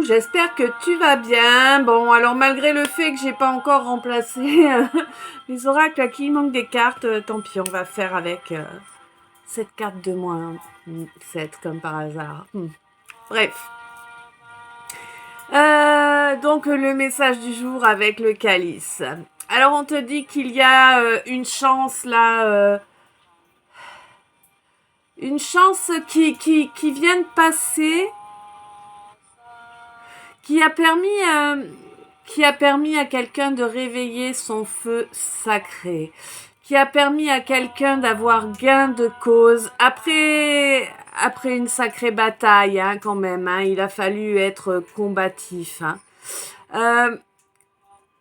j'espère que tu vas bien. Bon, alors malgré le fait que j'ai pas encore remplacé les oracles à qui il manque des cartes, tant pis, on va faire avec cette carte de moins 7 comme par hasard. Bref. Donc le message du jour avec le calice. Alors on te dit qu'il y a une chance là, une chance qui vient de passer, qui a permis à quelqu'un de réveiller son feu sacré, qui a permis à quelqu'un d'avoir gain de cause après une sacrée bataille, hein, quand même, hein, il a fallu être combatif.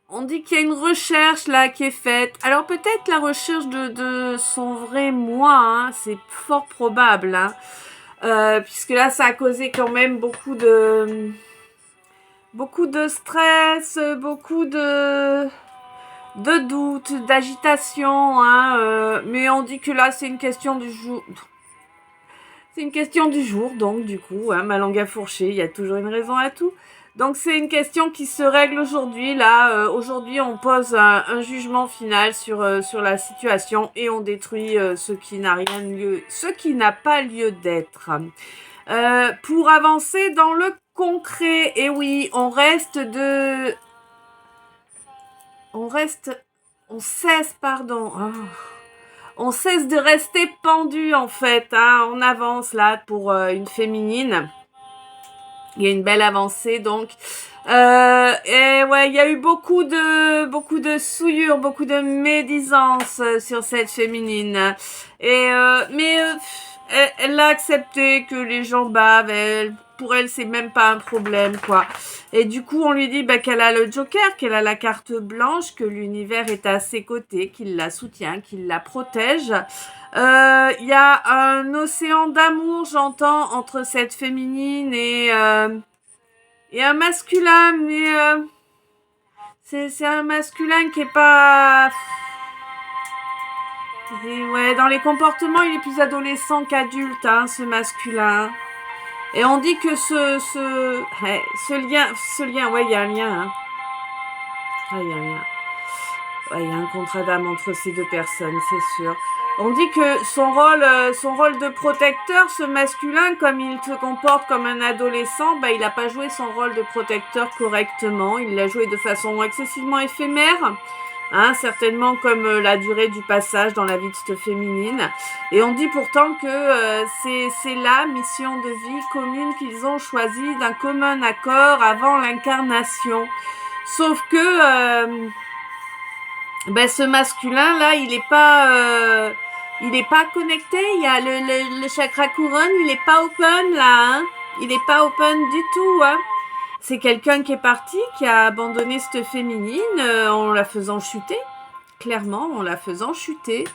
On dit qu'il y a une recherche là qui est faite. Alors peut-être la recherche de son vrai moi, hein, c'est fort probable, hein, puisque là ça a causé quand même beaucoup de stress, beaucoup de doutes, d'agitation, hein, mais on dit que là c'est une question du jour. C'est une question du jour, donc du coup, hein, ma langue a fourché, il y a toujours une raison à tout. Donc c'est une question qui se règle aujourd'hui. Là, aujourd'hui, on pose un jugement final sur la situation et on détruit ce qui n'a pas lieu d'être. Pour avancer dans le concret, et oui, on cesse de rester pendu en fait, hein. On avance là pour une féminine. Il y a une belle avancée donc. Et ouais, il y a eu beaucoup de souillures, beaucoup de médisance sur cette féminine. Et elle a accepté que les gens bavent. Pour elle, c'est même pas un problème, quoi. Et du coup, on lui dit qu'elle a le Joker, qu'elle a la carte blanche, que l'univers est à ses côtés, qu'il la soutient, qu'il la protège. Il y a un océan d'amour, j'entends, entre cette féminine et un masculin, mais c'est un masculin qui est pas... Et ouais, dans les comportements, il est plus adolescent qu'adulte, hein, ce masculin. Et on dit que ce lien, ouais, il y a un lien, hein. Ah, il y a un lien. Ouais, il y a un contrat d'âme entre ces deux personnes, c'est sûr. On dit que son rôle de protecteur, ce masculin, comme il se comporte comme un adolescent, il n'a pas joué son rôle de protecteur correctement. Il l'a joué de façon excessivement éphémère, hein, certainement comme la durée du passage dans la vie de cette féminine. Et on dit pourtant que c'est la mission de vie commune qu'ils ont choisie d'un commun accord avant l'incarnation. Sauf que... ce masculin là, il est pas connecté. Il y a le chakra couronne, il est pas open là, hein. Il est pas open du tout, hein. C'est quelqu'un qui est parti, qui a abandonné cette féminine en la faisant chuter. Clairement, en la faisant chuter.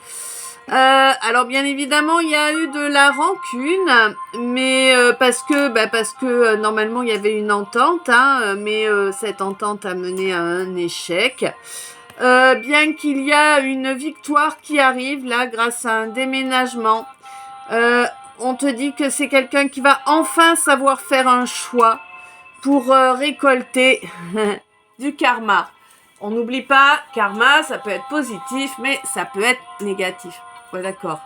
Alors bien évidemment, il y a eu de la rancune, mais parce que normalement il y avait une entente, hein, mais cette entente a mené à un échec. Bien qu'il y a une victoire qui arrive là grâce à un déménagement, on te dit que c'est quelqu'un qui va enfin savoir faire un choix pour récolter du karma. On n'oublie pas, karma, ça peut être positif, mais ça peut être négatif. Ouais, d'accord.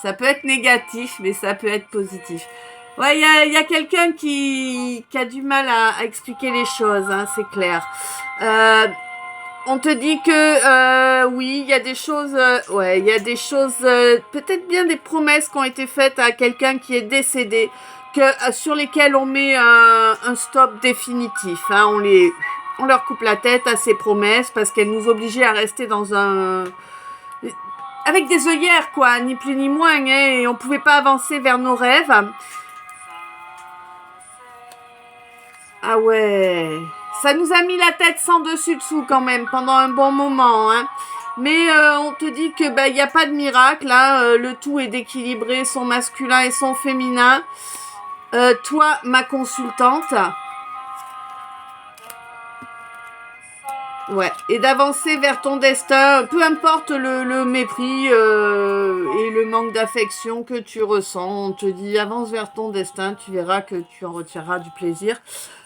Ça peut être négatif, mais ça peut être positif. Ouais, il y a quelqu'un qui a du mal à expliquer les choses, hein, c'est clair. On te dit que oui, il y a des choses, peut-être bien des promesses qui ont été faites à quelqu'un qui est décédé, sur lesquelles on met un stop définitif. Hein, on leur coupe la tête à ces promesses parce qu'elles nous obligeaient à rester avec des œillères, quoi, ni plus ni moins, hein, et on pouvait pas avancer vers nos rêves. Ah ouais, ça nous a mis la tête sans dessus-dessous quand même pendant un bon moment, hein. Mais on te dit que il n'y a pas de miracle, hein, le tout est d'équilibrer son masculin et son féminin. Toi, ma consultante, Ouais, et d'avancer vers ton destin, peu importe le mépris et le manque d'affection que tu ressens, on te dit avance vers ton destin, tu verras que tu en retireras du plaisir.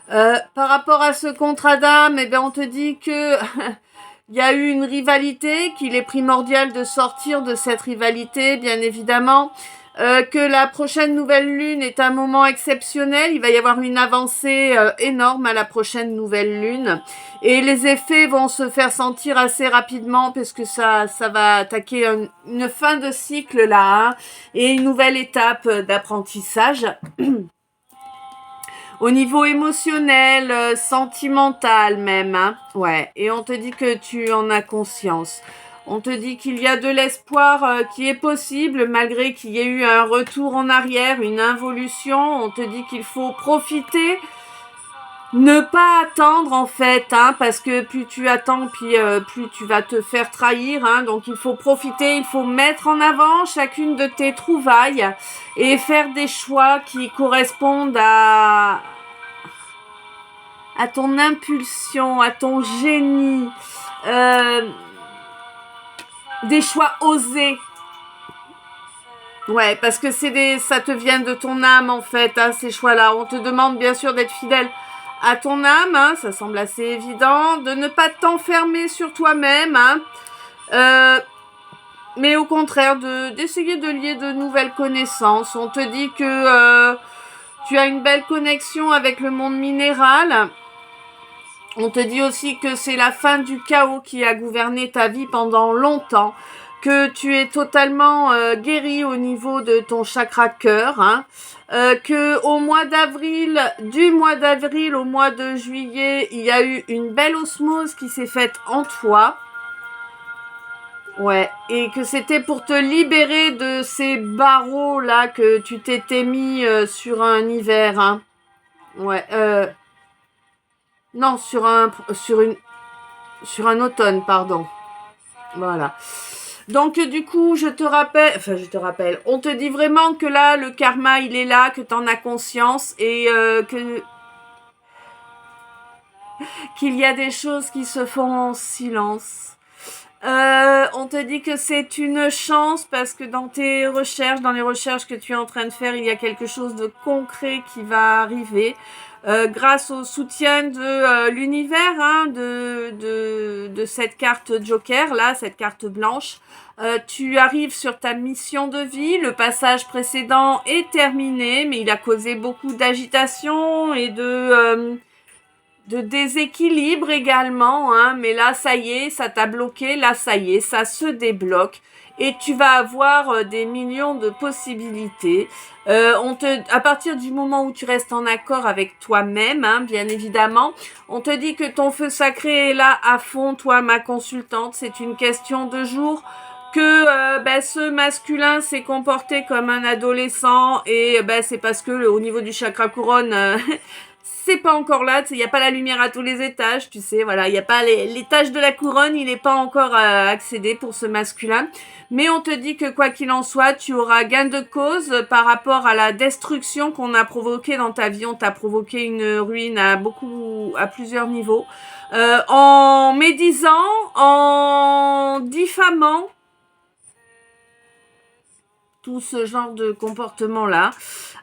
Par rapport à ce contrat d'âme, eh bien on te dit que il y a eu une rivalité, qu'il est primordial de sortir de cette rivalité, bien évidemment. Que la prochaine nouvelle lune est un moment exceptionnel. Il va y avoir une avancée énorme à la prochaine nouvelle lune. Et les effets vont se faire sentir assez rapidement parce que ça va attaquer une fin de cycle là, hein, et une nouvelle étape d'apprentissage. Au niveau émotionnel, sentimental même, hein. Ouais, et on te dit que tu en as conscience. On te dit qu'il y a de l'espoir qui est possible malgré qu'il y ait eu un retour en arrière, une involution. On te dit qu'il faut profiter, ne pas attendre en fait, hein, parce que plus tu attends, plus tu vas te faire trahir. Hein, donc il faut profiter, il faut mettre en avant chacune de tes trouvailles et faire des choix qui correspondent à ton impulsion, à ton génie. Des choix osés. Ouais, parce que ça te vient de ton âme en fait, hein, ces choix-là. On te demande bien sûr d'être fidèle à ton âme, hein, ça semble assez évident, de ne pas t'enfermer sur toi-même, hein, mais au contraire d'essayer de lier de nouvelles connaissances. On te dit que tu as une belle connexion avec le monde minéral. On te dit aussi que c'est la fin du chaos qui a gouverné ta vie pendant longtemps, que tu es totalement guéri au niveau de ton chakra cœur, hein, que au mois d'avril, du mois d'avril au mois de juillet, il y a eu une belle osmose qui s'est faite en toi. Ouais, et que c'était pour te libérer de ces barreaux là que tu t'étais mis sur un hiver, hein. Ouais, non, sur un automne, pardon. Voilà. Donc du coup, je te rappelle, on te dit vraiment que là, le karma, il est là, que tu en as conscience et qu'il y a des choses qui se font en silence. On te dit que c'est une chance parce que dans les recherches que tu es en train de faire, il y a quelque chose de concret qui va arriver. Grâce au soutien de l'univers, hein, de cette carte Joker, là, cette carte blanche, tu arrives sur ta mission de vie. Le passage précédent est terminé, mais il a causé beaucoup d'agitation et de déséquilibre également, hein, mais là, ça y est, ça t'a bloqué, là, ça y est, ça se débloque. Et tu vas avoir des millions de possibilités. À partir du moment où tu restes en accord avec toi-même, hein, bien évidemment, on te dit que ton feu sacré est là à fond, toi, ma consultante. C'est une question de jour que ce masculin s'est comporté comme un adolescent et c'est parce que au niveau du chakra couronne, c'est pas encore là, il n'y a pas la lumière à tous les étages, tu sais, voilà, il n'y a pas l'étage de la couronne, il n'est pas encore accédé pour ce masculin. Mais on te dit que quoi qu'il en soit, tu auras gain de cause par rapport à la destruction qu'on a provoquée dans ta vie. On t'a provoqué une ruine à plusieurs niveaux. En médisant, en diffamant, tout ce genre de comportement-là.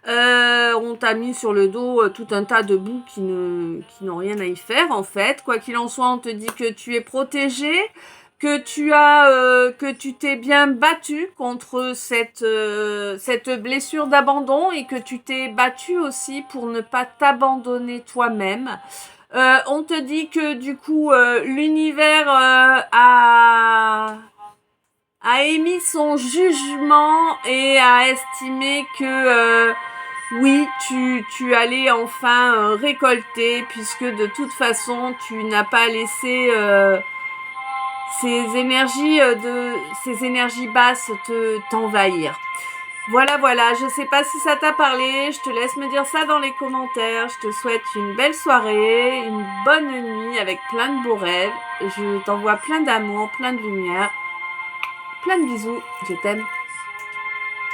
On t'a mis sur le dos tout un tas de bouts qui n'ont rien à y faire, en fait. Quoi qu'il en soit, on te dit que tu es protégé, que tu t'es bien battu contre cette blessure d'abandon et que tu t'es battu aussi pour ne pas t'abandonner toi-même. On te dit que du coup, l'univers a émis son jugement et a estimé que oui, tu allais enfin récolter puisque de toute façon tu n'as pas laissé ces énergies basses t'envahir. Voilà, je sais pas si ça t'a parlé, je te laisse me dire ça dans les commentaires. Je te souhaite une belle soirée, une bonne nuit avec plein de beaux rêves. Je t'envoie plein d'amour, plein de lumière. Plein de bisous, je t'aime.